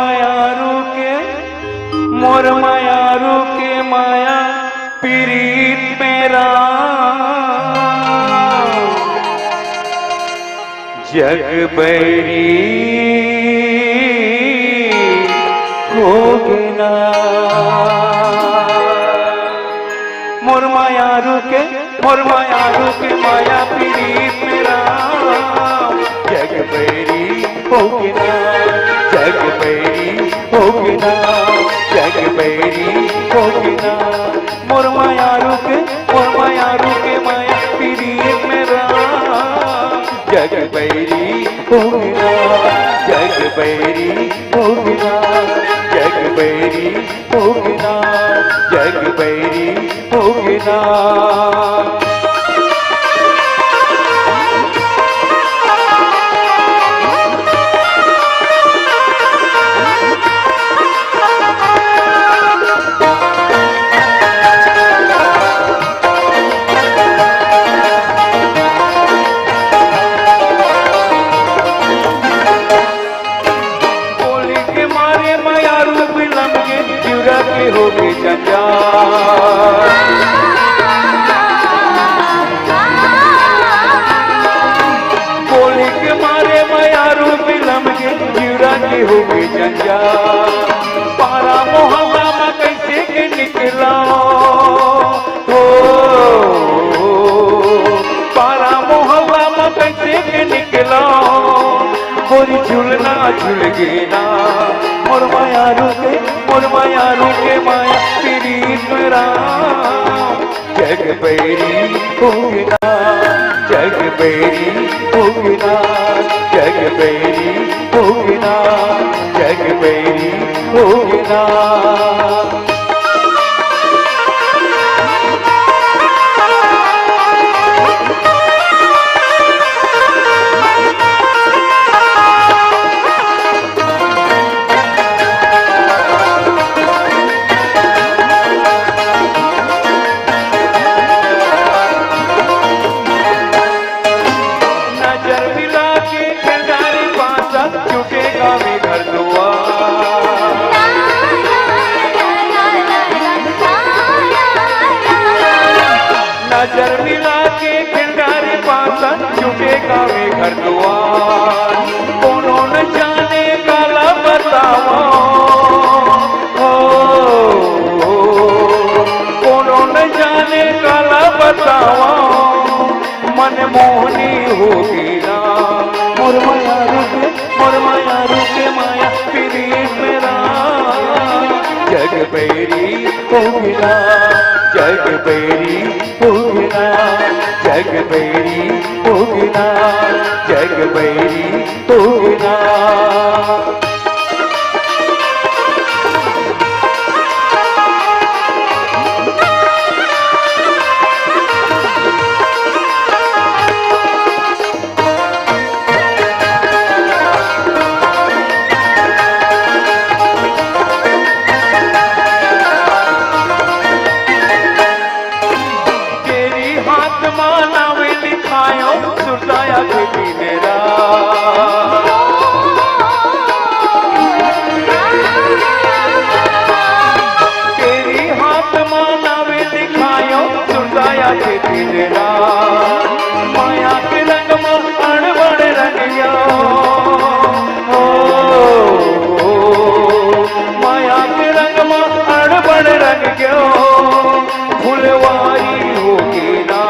मायारू के माया पीरीत मेरा जग बैरी होगना। मोर मायारू के माया पीरीत मेरा जग बैरी होगना, जग बैरी होगना, जग बैरी होगना। मोर मायारू के माया पीरीत मेरा जग बैरी होगना, जग बैरी होगना, जग बैरी होगना, जग बैरी होगना। होगी जंजाल बोली के मारे मायारू बिलम के जीरा की होगी जंजाल। पारा मोहल्ला में कैसे के निकला हो, पारा मोहल्ला में कैसे के निकला गोरी झूलना झूल गई ना। मोर मायारू के माया पीरीत मेरा जग बैरी होगना, जग बैरी होगना, जग बैरी होगना, जग बैरी होगना। नजर मिला के खिलदारी पासा झुकेगा वे घर द्वार। कोनो न जाने काला बतावा हो, कोनो न जाने काला बतावा मन मोहनी होगी ना। मोर मायारू के माया पीरीत मेरा जग बैरी होगना, जग बैरी होगना, जग बैरी होगना, जग बैरी होगना। सुरताया बेटी मेरा तेरी हाथ मानावे दिखायो सुरताया बेटी मेरा। माया के रंग में अड़बड़ रंग गया हो, माया के रंग में अड़बड़ रंग गया फुलवारी होगी ना।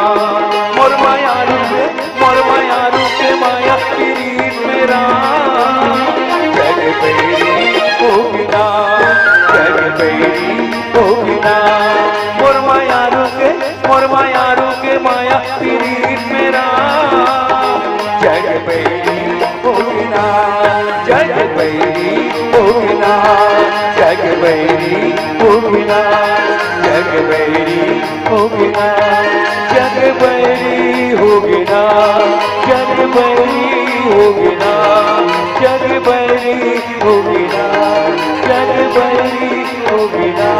मोर मायारू के माया पीरीत मेरा जग बैरी होगना, जग बैरी होगना। मोर मायारू के माया पीरीत मेरा जग बैरी होगना, जग बैरी होगना, जग बैरी होगना, जग बैरी होगना, जग बैरी होगना, जग बैरी होगना, जग बैरी होगना, जग बैरी होगना।